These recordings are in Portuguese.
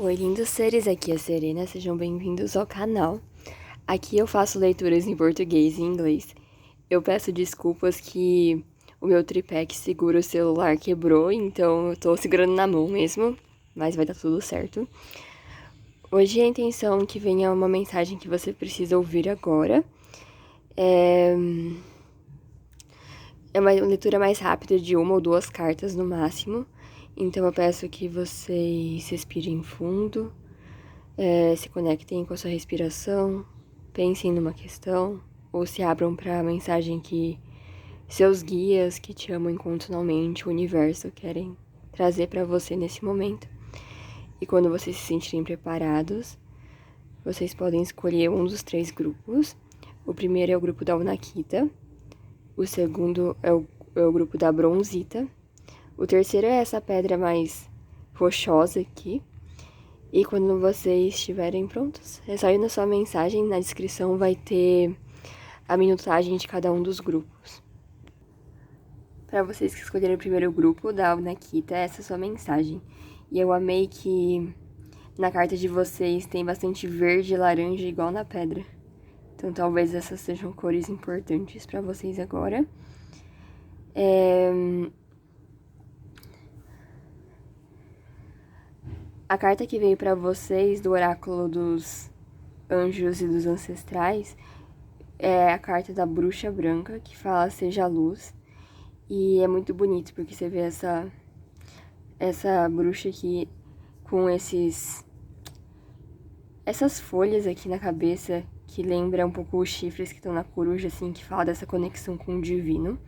Oi, lindos seres, aqui é a Serena, sejam bem-vindos ao canal. Aqui eu faço leituras em português e inglês. Eu peço desculpas que o meu tripé que segura o celular quebrou, então eu tô segurando na mão mesmo, mas vai dar tudo certo. Hoje a intenção é que venha uma mensagem que você precisa ouvir agora. É uma leitura mais rápida de uma ou duas cartas no máximo. Então eu peço que vocês respirem fundo, se conectem com a sua respiração, pensem numa questão, ou se abram para a mensagem que seus guias que te amam incondicionalmente, o universo, querem trazer para você nesse momento. E quando vocês se sentirem preparados, vocês podem escolher um dos 3 grupos. O primeiro é o grupo da Unakita, o segundo é o grupo da Bronzita, o terceiro é essa pedra mais rochosa aqui. E quando vocês estiverem prontos, é só ir na sua mensagem, na descrição vai ter a minutagem de cada um dos grupos. Para vocês que escolheram o primeiro grupo da Unakita, essa é a sua mensagem. E eu amei que na carta de vocês tem bastante verde e laranja igual na pedra. Então talvez essas sejam cores importantes para vocês agora. A carta que veio para vocês do oráculo dos anjos e dos ancestrais é a carta da bruxa branca, que fala seja luz. E é muito bonito, porque você vê essa bruxa aqui com essas folhas aqui na cabeça, que lembra um pouco os chifres que estão na coruja, assim, que fala dessa conexão com o divino.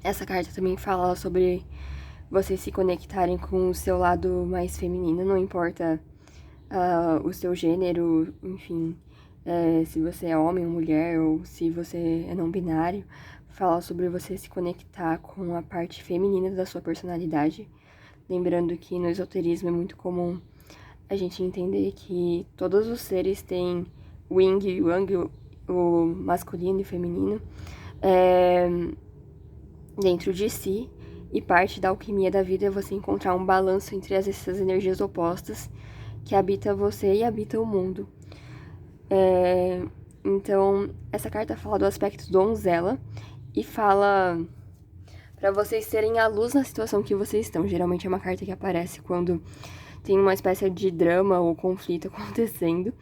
Essa carta também fala sobre vocês se conectarem com o seu lado mais feminino, não importa o seu gênero, enfim, se você é homem ou mulher, ou se você é não binário, fala sobre você se conectar com a parte feminina da sua personalidade. Lembrando que no esoterismo é muito comum a gente entender que todos os seres têm o yin e o yang, o masculino e o feminino, dentro de si. E parte da alquimia da vida é você encontrar um balanço entre essas energias opostas que habita você e habita o mundo. Então, essa carta fala do aspecto donzela e fala para vocês serem a luz na situação que vocês estão. Geralmente é uma carta que aparece quando tem uma espécie de drama ou conflito acontecendo.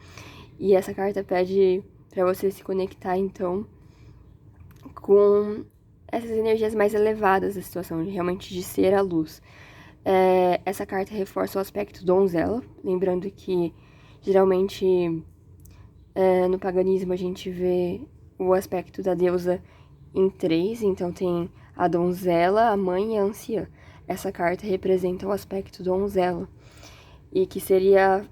E essa carta pede para você se conectar, então, com essas energias mais elevadas da situação, realmente de ser a luz. Essa carta reforça o aspecto donzela, lembrando que geralmente no paganismo a gente vê o aspecto da deusa em 3, então tem a donzela, a mãe e a anciã. Essa carta representa o aspecto donzela, e que seria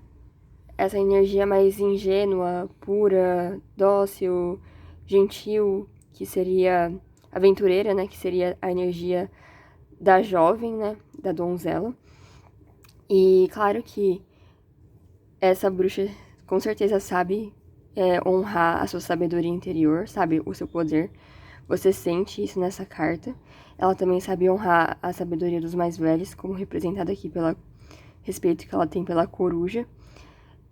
essa energia mais ingênua, pura, dócil, gentil, que seria aventureira, né, que seria a energia da jovem, né, da donzela. E claro que essa bruxa com certeza sabe honrar a sua sabedoria interior, sabe o seu poder. Você sente isso nessa carta. Ela também sabe honrar a sabedoria dos mais velhos, como representada aqui pelo respeito que ela tem pela coruja.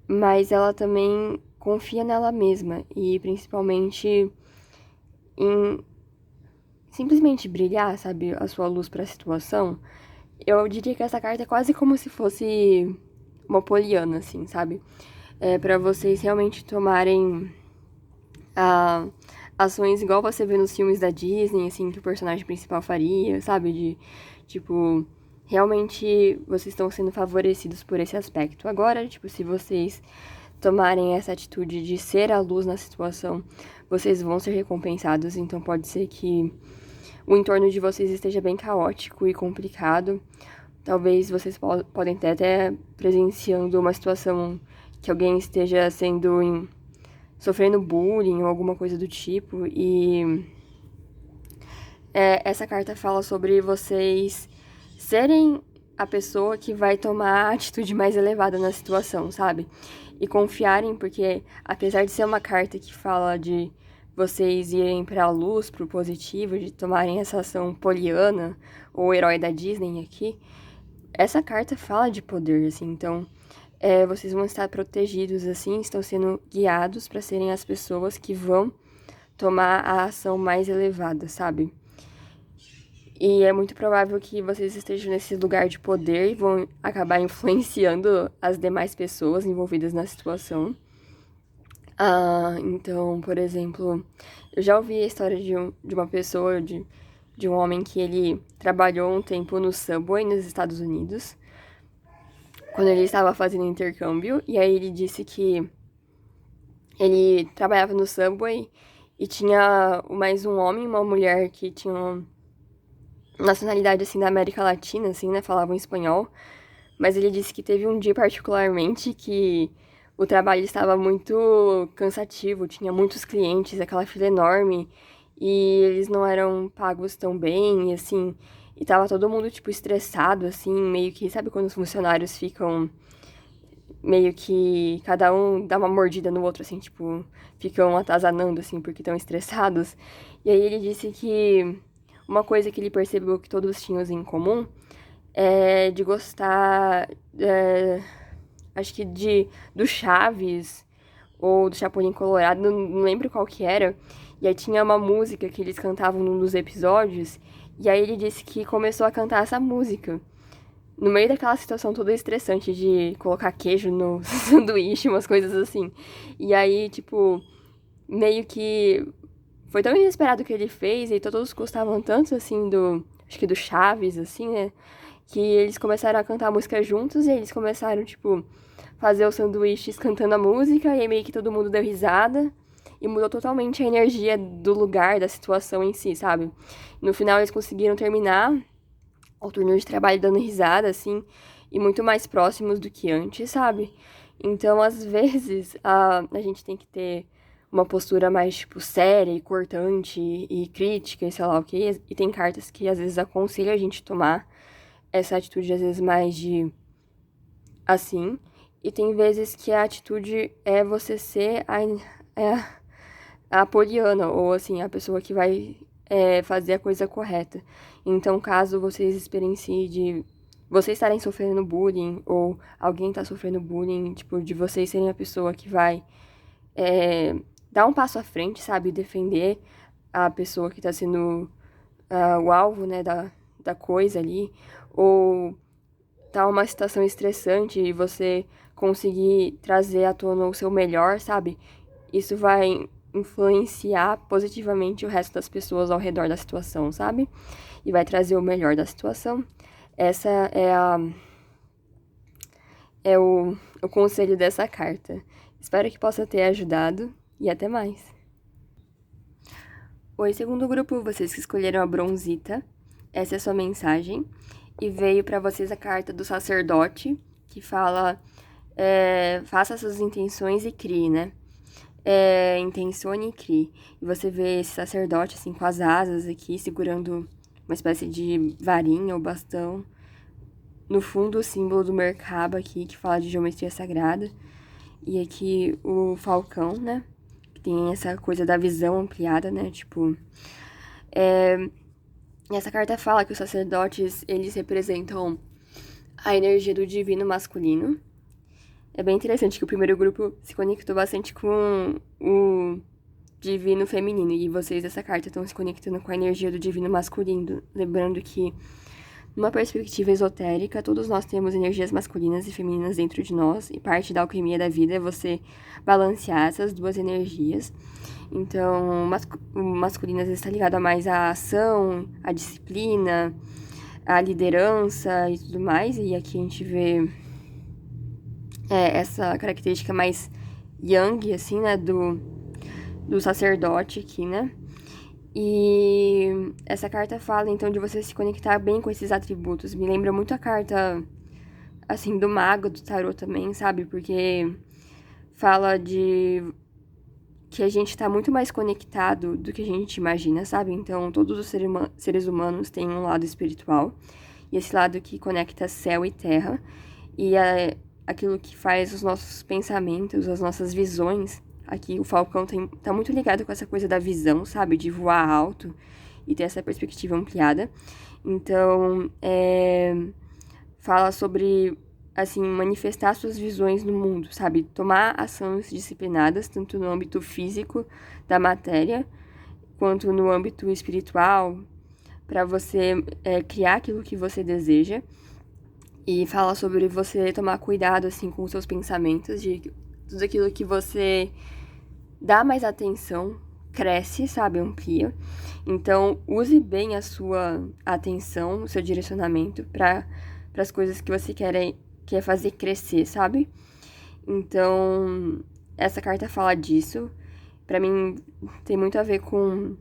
Mas ela também confia nela mesma e principalmente em simplesmente brilhar, sabe, a sua luz para a situação. Eu diria que essa carta é quase como se fosse uma poliana, assim, sabe? Para vocês realmente tomarem ações igual você vê nos filmes da Disney, assim, que o personagem principal faria, sabe? De, tipo, realmente vocês estão sendo favorecidos por esse aspecto. Agora, tipo, se vocês tomarem essa atitude de ser a luz na situação, vocês vão ser recompensados. Então pode ser que o entorno de vocês esteja bem caótico e complicado. Talvez vocês podem estar até presenciando uma situação que alguém esteja sofrendo bullying ou alguma coisa do tipo. E essa carta fala sobre vocês serem a pessoa que vai tomar a atitude mais elevada na situação, sabe? E confiarem, porque apesar de ser uma carta que fala de vocês irem para a luz, para o positivo, de tomarem essa ação poliana, ou herói da Disney aqui, essa carta fala de poder, assim, então vocês vão estar protegidos, assim, estão sendo guiados para serem as pessoas que vão tomar a ação mais elevada, sabe? E é muito provável que vocês estejam nesse lugar de poder e vão acabar influenciando as demais pessoas envolvidas na situação. Então, por exemplo, eu já ouvi a história de uma pessoa, de um homem que ele trabalhou um tempo no Subway nos Estados Unidos, quando ele estava fazendo intercâmbio, e aí ele disse que ele trabalhava no Subway e tinha mais um homem e uma mulher que tinham nacionalidade, assim, da América Latina, assim, né, falavam espanhol, mas ele disse que teve um dia particularmente que o trabalho estava muito cansativo, tinha muitos clientes, aquela fila enorme, e eles não eram pagos tão bem, e assim, e tava todo mundo, tipo, estressado, assim, meio que, sabe quando os funcionários ficam meio que cada um dá uma mordida no outro, assim, tipo, ficam atazanando, assim, porque estão estressados. E aí ele disse que uma coisa que ele percebeu que todos tinham em comum é de gostar, acho que do Chaves ou do Chapolin Colorado, não lembro qual que era. E aí tinha uma música que eles cantavam num dos episódios, e aí ele disse que começou a cantar essa música. No meio daquela situação toda estressante de colocar queijo no sanduíche, umas coisas assim. E aí, tipo, meio que foi tão inesperado o que ele fez, e todos gostavam tanto, assim, acho que do Chaves, assim, né? Que eles começaram a cantar a música juntos, e eles começaram, tipo, fazer os sanduíches cantando a música, e aí meio que todo mundo deu risada, e mudou totalmente a energia do lugar, da situação em si, sabe? No final eles conseguiram terminar o turno de trabalho dando risada, assim, e muito mais próximos do que antes, sabe? Então, às vezes, a gente tem que ter uma postura mais, tipo, séria e cortante e crítica e sei lá o quê. E tem cartas que, às vezes, aconselham a gente tomar essa atitude, às vezes, mais de assim. E tem vezes que a atitude é você ser a poliana, ou, assim, a pessoa que vai fazer a coisa correta. Então, caso vocês experienciem de vocês estarem sofrendo bullying, ou alguém tá sofrendo bullying, tipo, de vocês serem a pessoa que vai dar um passo à frente, sabe? Defender a pessoa que tá sendo o alvo, né, da coisa ali, ou tá uma situação estressante e você conseguir trazer à tona o seu melhor, sabe? Isso vai influenciar positivamente o resto das pessoas ao redor da situação, sabe? E vai trazer o melhor da situação. Essa é o conselho dessa carta. Espero que possa ter ajudado e até mais. Oi, segundo grupo, vocês que escolheram a bronzita. Essa é a sua mensagem. E veio para vocês a carta do sacerdote, que fala: faça suas intenções e crie, né? Intencione e crie. E você vê esse sacerdote, assim, com as asas aqui, segurando uma espécie de varinha ou bastão. No fundo, o símbolo do Merkaba aqui, que fala de geometria sagrada. E aqui o falcão, né? Que tem essa coisa da visão ampliada, né? Tipo... E essa carta fala que os sacerdotes, eles representam a energia do divino masculino. É bem interessante que o primeiro grupo se conectou bastante com o divino feminino. E vocês dessa carta estão se conectando com a energia do divino masculino. Lembrando que, numa perspectiva esotérica, todos nós temos energias masculinas e femininas dentro de nós. E parte da alquimia da vida é você balancear essas duas energias. Então, o masculino às vezes está ligado a mais à ação, à disciplina, à liderança e tudo mais. E aqui a gente vê essa característica mais yang, assim, né, do sacerdote aqui, né? E essa carta fala, então, de você se conectar bem com esses atributos. Me lembra muito a carta, assim, do mago, do tarô também, sabe? Porque fala de que a gente tá muito mais conectado do que a gente imagina, sabe? Então, todos os seres humanos têm um lado espiritual. E esse lado que conecta céu e terra. E é aquilo que faz os nossos pensamentos, as nossas visões. Aqui o falcão tá muito ligado com essa coisa da visão, sabe? De voar alto e ter essa perspectiva ampliada. Então, fala sobre assim, manifestar suas visões no mundo, sabe? Tomar ações disciplinadas, tanto no âmbito físico da matéria, quanto no âmbito espiritual, para você criar aquilo que você deseja. E fala sobre você tomar cuidado, assim, com os seus pensamentos, de tudo aquilo que você dá mais atenção, cresce, sabe? Amplia. Então, use bem a sua atenção, o seu direcionamento para as coisas que você quer fazer crescer, sabe? Então, essa carta fala disso. Pra mim, tem muito a ver com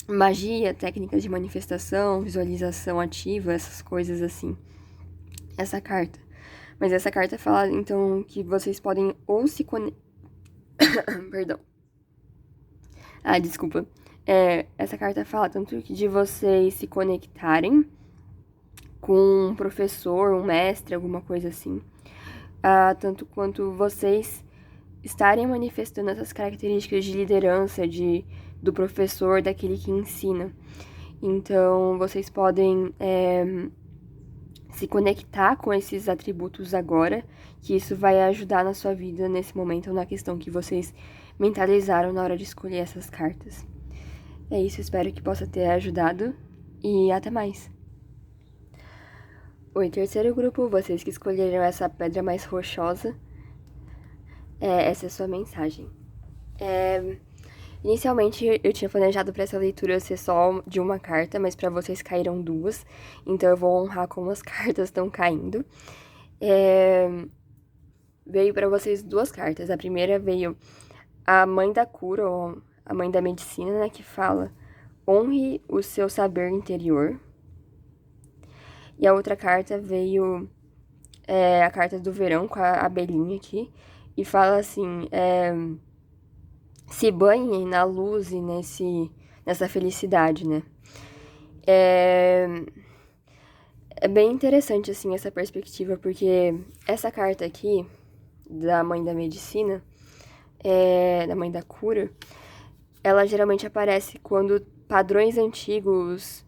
magia, técnicas de manifestação, visualização ativa, essas coisas assim. Essa carta. Mas essa carta fala, então, que vocês podem ou se conectar. Perdão. Desculpa. Essa carta fala tanto de vocês se conectarem com um professor, um mestre, alguma coisa assim. Tanto quanto vocês estarem manifestando essas características de liderança, do professor, daquele que ensina. Então, vocês podem se conectar com esses atributos agora, que isso vai ajudar na sua vida nesse momento, na questão que vocês mentalizaram na hora de escolher essas cartas. É isso, espero que possa ter ajudado e até mais. Oi, terceiro grupo, vocês que escolheram essa pedra mais rochosa, essa é a sua mensagem. Inicialmente, eu tinha planejado para essa leitura ser só de uma carta, mas para vocês caíram duas, então eu vou honrar como as cartas estão caindo. Veio para vocês duas cartas. A primeira veio a mãe da cura, ou a mãe da medicina, né, que fala: honre o seu saber interior. E a outra carta veio a carta do verão, com a abelhinha aqui, e fala assim: se banhe na luz e nessa felicidade, né? É bem interessante, assim, essa perspectiva, porque essa carta aqui, da mãe da medicina, da mãe da cura, ela geralmente aparece quando padrões antigos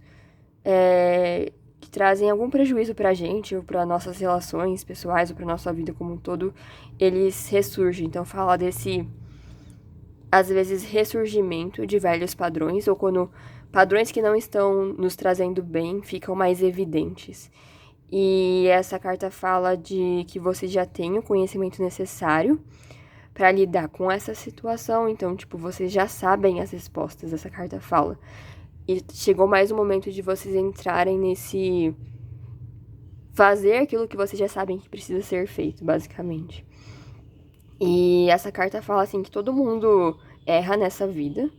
que trazem algum prejuízo pra gente, ou pra nossas relações pessoais, ou pra nossa vida como um todo, eles ressurgem. Então, fala desse, às vezes, ressurgimento de velhos padrões, ou quando padrões que não estão nos trazendo bem ficam mais evidentes. E essa carta fala de que você já tem o conhecimento necessário para lidar com essa situação. Então, tipo, vocês já sabem as respostas, essa carta fala. E chegou mais um momento de vocês entrarem nesse fazer aquilo que vocês já sabem que precisa ser feito, basicamente. E essa carta fala, assim, que todo mundo erra nessa vida.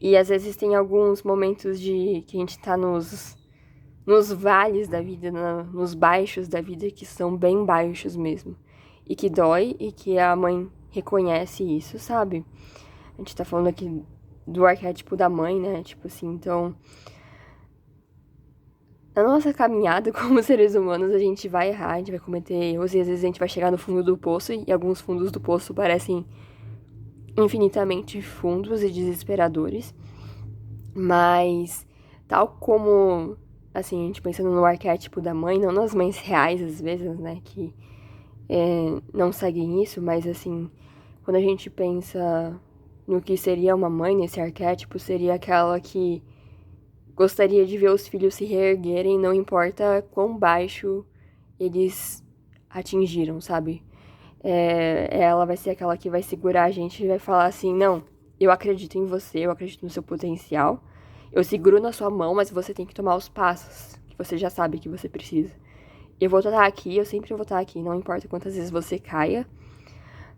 E às vezes tem alguns momentos que a gente tá nos vales da vida, nos baixos da vida, que são bem baixos mesmo. E que dói, e que a mãe reconhece isso, sabe? A gente tá falando aqui do arquétipo da mãe, né? Tipo assim, então, na nossa caminhada como seres humanos, a gente vai errar, a gente vai cometer erros, e às vezes a gente vai chegar no fundo do poço, e alguns fundos do poço parecem infinitamente fundos e desesperadores. Mas, tal como, assim, a gente pensando no arquétipo da mãe, não nas mães reais, às vezes, né, que não seguem isso, mas, assim, quando a gente pensa no que seria uma mãe nesse arquétipo, seria aquela que gostaria de ver os filhos se reerguerem, não importa quão baixo eles atingiram, sabe? Ela vai ser aquela que vai segurar a gente e vai falar assim: não, eu acredito em você, eu acredito no seu potencial, eu seguro na sua mão, mas você tem que tomar os passos que você já sabe que você precisa. Eu vou estar aqui, eu sempre vou estar aqui, não importa quantas vezes você caia,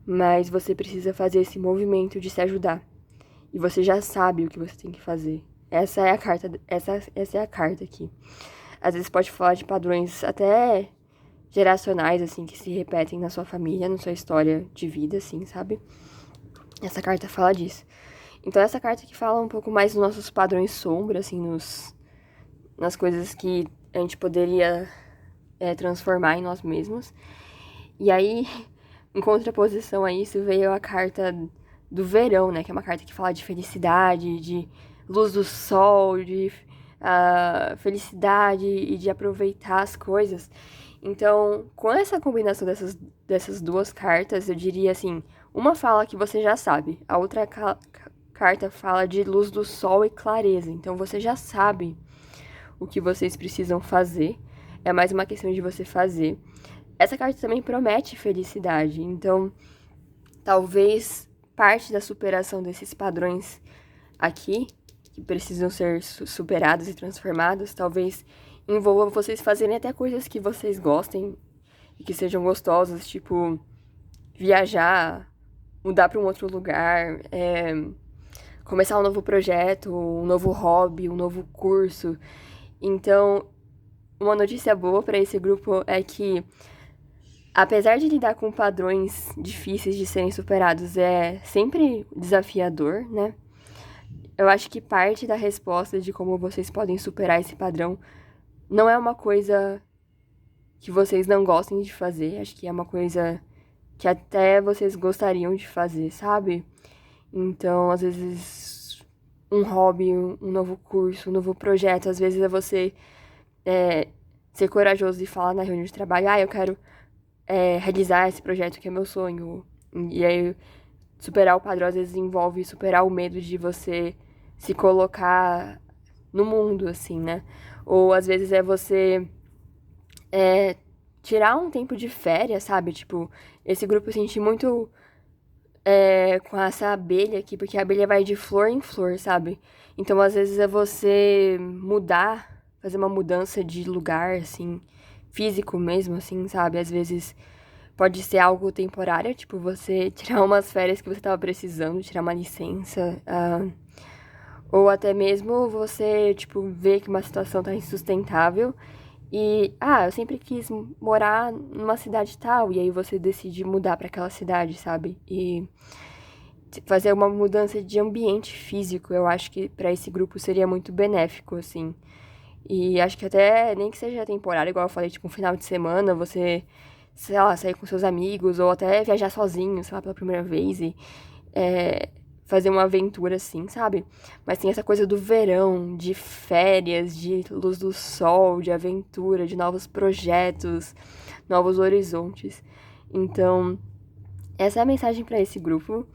mas você precisa fazer esse movimento de se ajudar. E você já sabe o que você tem que fazer. Essa é a carta aqui. Às vezes pode falar de padrões até geracionais, assim, que se repetem na sua família, na sua história de vida, assim, sabe? Essa carta fala disso. Então, essa carta aqui fala um pouco mais dos nossos padrões sombra, assim, nas coisas que a gente poderia transformar em nós mesmos. E aí, em contraposição a isso, veio a carta do verão, né? Que é uma carta que fala de felicidade, de luz do sol, de felicidade e de aproveitar as coisas. Então, com essa combinação dessas duas cartas, eu diria assim, uma fala que você já sabe, a outra carta fala de luz do sol e clareza. Então, você já sabe o que vocês precisam fazer. É mais uma questão de você fazer. Essa carta também promete felicidade. Então, talvez parte da superação desses padrões aqui, que precisam ser superados e transformados, talvez envolva vocês fazerem até coisas que vocês gostem e que sejam gostosas, tipo viajar, mudar para um outro lugar, começar um novo projeto, um novo hobby, um novo curso. Então, uma notícia boa para esse grupo é que, apesar de lidar com padrões difíceis de serem superados, é sempre desafiador, né? Eu acho que parte da resposta de como vocês podem superar esse padrão não é uma coisa que vocês não gostem de fazer, acho que é uma coisa que até vocês gostariam de fazer, sabe? Então, às vezes, um hobby, um novo curso, um novo projeto, às vezes é você ser corajoso e falar na reunião de trabalho, eu quero realizar esse projeto que é meu sonho. E aí, superar o padrão às vezes envolve superar o medo de você se colocar no mundo, assim, né? Ou às vezes é você tirar um tempo de férias, sabe? Tipo, esse grupo eu senti muito com essa abelha aqui, porque a abelha vai de flor em flor, sabe? Então, às vezes é você mudar, fazer uma mudança de lugar, assim, físico mesmo, assim, sabe? Às vezes pode ser algo temporário, tipo, você tirar umas férias que você tava precisando, tirar uma licença, ou até mesmo você, tipo, ver que uma situação tá insustentável e, eu sempre quis morar numa cidade tal, e aí você decide mudar pra aquela cidade, sabe? E fazer uma mudança de ambiente físico, eu acho que pra esse grupo seria muito benéfico, assim. E acho que até, nem que seja temporário, igual eu falei, tipo, um final de semana, você, sei lá, sair com seus amigos, ou até viajar sozinho, sei lá, pela primeira vez e fazer uma aventura assim, sabe? Mas tem essa coisa do verão, de férias, de luz do sol, de aventura, de novos projetos, novos horizontes. Então, essa é a mensagem para esse grupo,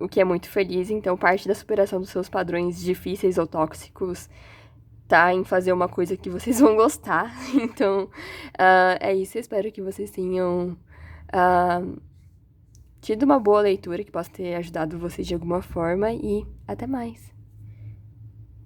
o que é muito feliz. Então, parte da superação dos seus padrões difíceis ou tóxicos tá em fazer uma coisa que vocês vão gostar. Então, é isso. Eu espero que vocês tenham tido uma boa leitura, que possa ter ajudado vocês de alguma forma. E até mais!